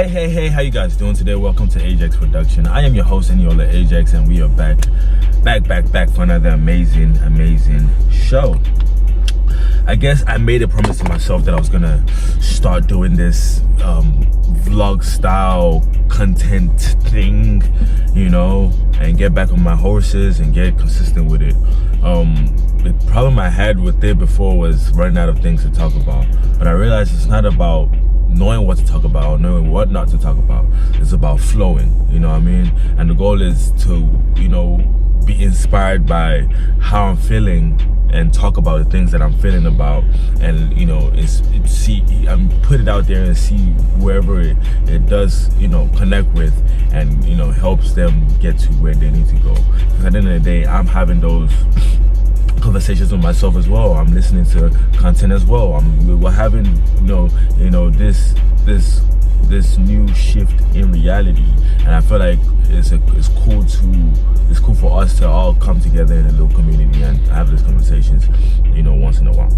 Hey, how you guys doing today? Welcome to Ajax Production. I am your host, Eniola Ajax, and we are back for another amazing show. I guess I made a promise to myself that I was gonna start doing this vlog style content thing, and get back on my horses and get consistent with it. The problem I had with it before was running out of things to talk about, but I realized it's not about knowing what to talk about or knowing what not to talk about. It's about flowing, you know what I mean? And the goal is to, be inspired by how I'm feeling and talk about the things that I'm feeling about, and put it out there and see whoever it does, connect with, and helps them get to where they need to go. Because at the end of the day, I'm having those conversations with myself as well. I'm listening to content as well. We're having this new shift in reality, and I feel like it's cool for us to all come together in a little community and have these conversations once in a while.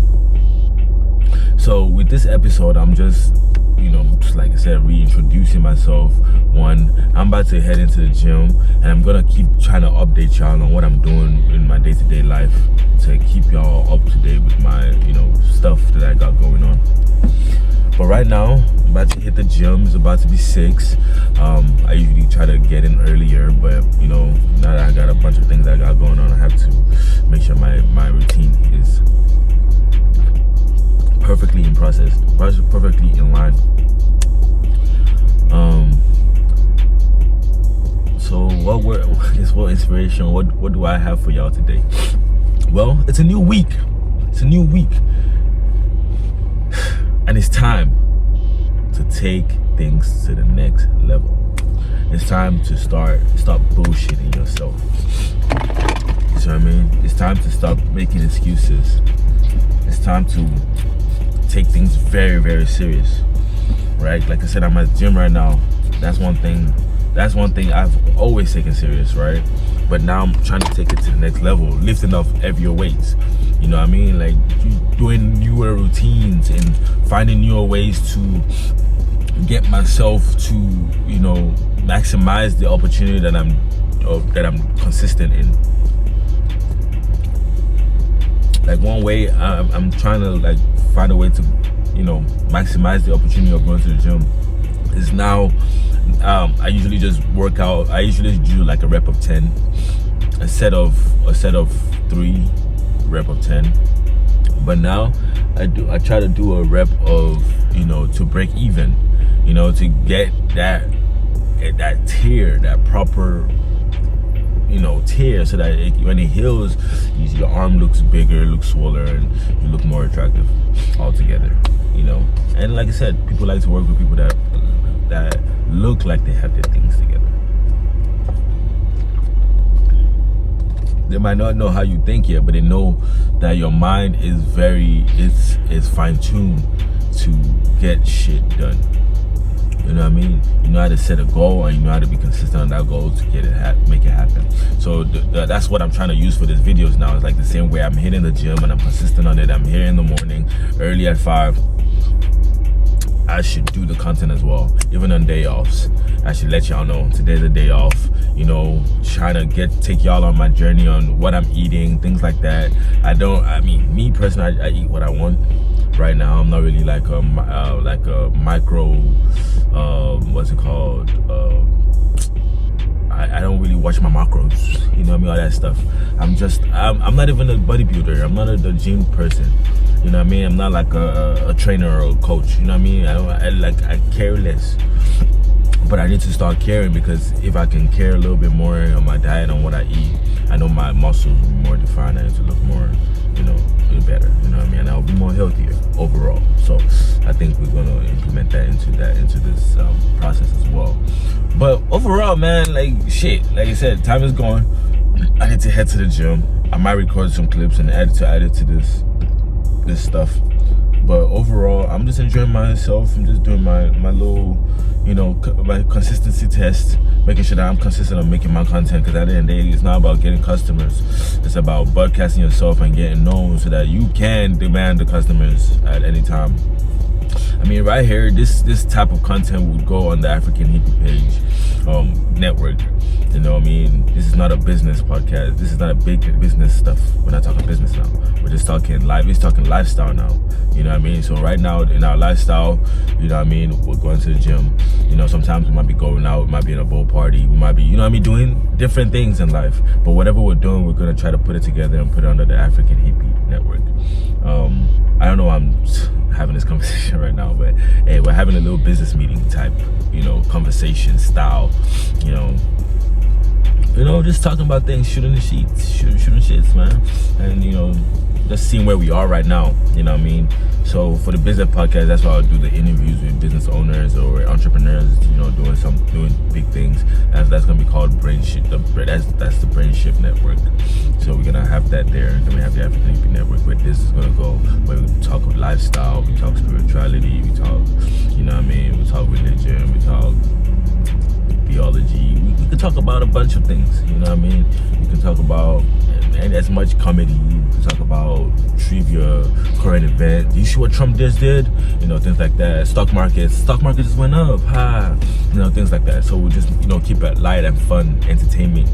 So with this episode, I'm just like I said, reintroducing myself. I'm about to head into the gym, and I'm gonna keep trying to update y'all on what I'm doing in my day-to-day life to keep y'all up to date with my stuff that I got going on. But right now, I'm about to hit the gym. It's about to be 6. I usually try to get in earlier, but now that I got a bunch of things I got going on, I have to make sure my routine is perfectly in process, perfectly in line. So what inspiration, what do I have for y'all today? Well, it's a new week. And it's time to take things to the next level. It's time to stop bullshitting yourself. You see what I mean? It's time to stop making excuses. It's time to take things very, very serious, right? Like I said, I'm at the gym right now. That's one thing I've always taken serious, right? But now I'm trying to take it to the next level, lifting off heavier weights. You know what I mean? Like doing newer routines and finding newer ways to get myself to, maximize the opportunity that I'm consistent in. Like one way I'm trying to find a way to, maximize the opportunity of going to the gym is now. I usually just work out. I usually do like a rep of 10, a set of 3 rep of 10. But now I try to do a rep of to break even, to get that tear, that proper tear, so that when it heals, your arm looks bigger, looks swoller, and you look more attractive altogether. And like I said, people like to work with people that look like they have their things together. They might not know how you think yet, but they know that your mind is fine-tuned to get shit done. You know what I mean? You know how to set a goal, and you know how to be consistent on that goal to make it happen. So that's what I'm trying to use for these videos now. It's like the same way I'm hitting the gym and I'm consistent on it. I'm here in the morning, early at 5. I should do the content as well, even on day offs. I should let y'all know today's a day off. Trying to take y'all on my journey on what I'm eating, things like that. Me personally, I eat what I want. Right now, I'm not really like a micro. What's it called? I don't really watch my macros. You know what I mean? All that stuff. I'm not even a bodybuilder. I'm not a gym person. You know what I mean? I'm not like a trainer or a coach. You know what I mean? I care less. But I need to start caring, because if I can care a little bit more on my diet, on what I eat, I know my muscles will be more defined. I need to look more, better. You know what I mean? And I'll be more healthier overall. So I think we're gonna implement that into this process as well. But overall, man, like I said, time is going. I need to head to the gym. I might record some clips and add it to this stuff. But overall, I'm just enjoying myself. I'm just doing my little, my consistency test, making sure that I'm consistent on making my content. Because at the end of the day, it's not about getting customers. It's about broadcasting yourself and getting known so that you can demand the customers at any time. I mean, right here, this type of content would go on the African Hippie page, network. You know what I mean? This is not a business podcast. This is not a big business stuff. We're not talking business now. We're just talking live. We're talking lifestyle now. You know what I mean? So right now in our lifestyle, you know what I mean, we're going to the gym. You know, sometimes we might be going out, we might be in a bowl party, we might be, you know what I mean, doing different things in life. But whatever we're doing, we're gonna try to put it together and put it under the African Hippie Network. I don't know why I'm having this conversation right now, but hey, we're having a little business meeting type, you know, conversation style, you know, just talking about things, shooting the shits, man. And, you know, just seeing where we are right now, you know what I mean? So for the business podcast, that's why I'll do the interviews with business owners or entrepreneurs, you know, doing big things. That's gonna be called Brain Shift. That's the Brain Shift Network. So we're gonna have that there. Then we have the African Hippie Network, where this is gonna go, where we talk about lifestyle, we talk spirituality, we talk, you know what I mean, we talk religion, we talk theology. We can talk about a bunch of things, you know what I mean? We can talk about, and as much comedy, we can talk about trivia, current event. Do you see what Trump just did? You know, things like that. Stock market just went up, you know, things like that. So we just, you know, keep it light and fun, entertaining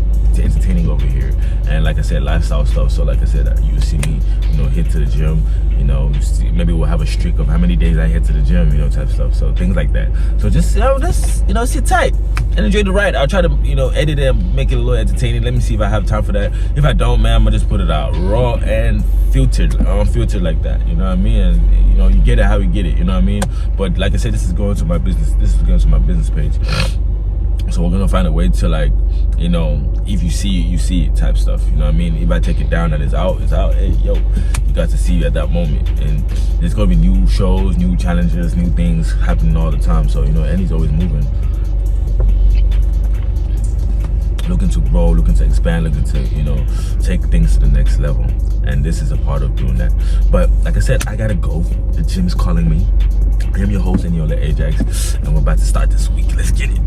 over here. And like I said, lifestyle stuff. So like I said, you see me, you know, hit to the gym, you know, maybe we'll have a streak of how many days I hit to the gym, you know, type stuff. So things like that. So just, you know, just, you know, sit tight and enjoy the ride. I'll try to, you know, edit it and make it a little entertaining. Let me see if I have time for that. If I don't, man, I'm gonna just put it out raw and unfiltered like that, you know what I mean? And, you know, you get it how you get it, you know what I mean? But like I said, this is going to my business page. So we're gonna find a way to, like, you know, if you see it, you see it type stuff, you know what I mean? If I take it down and it's out, hey, yo, you got to see it at that moment. And there's gonna be new shows, new challenges, new things happening all the time. So, you know, and he's always moving, looking to grow, looking to expand, looking to, you know, take things to the next level. And this is a part of doing that. But like I said, I gotta go. The gym is calling me. I am your host, and you're the Ajax, and we're about to start this week. Let's get it.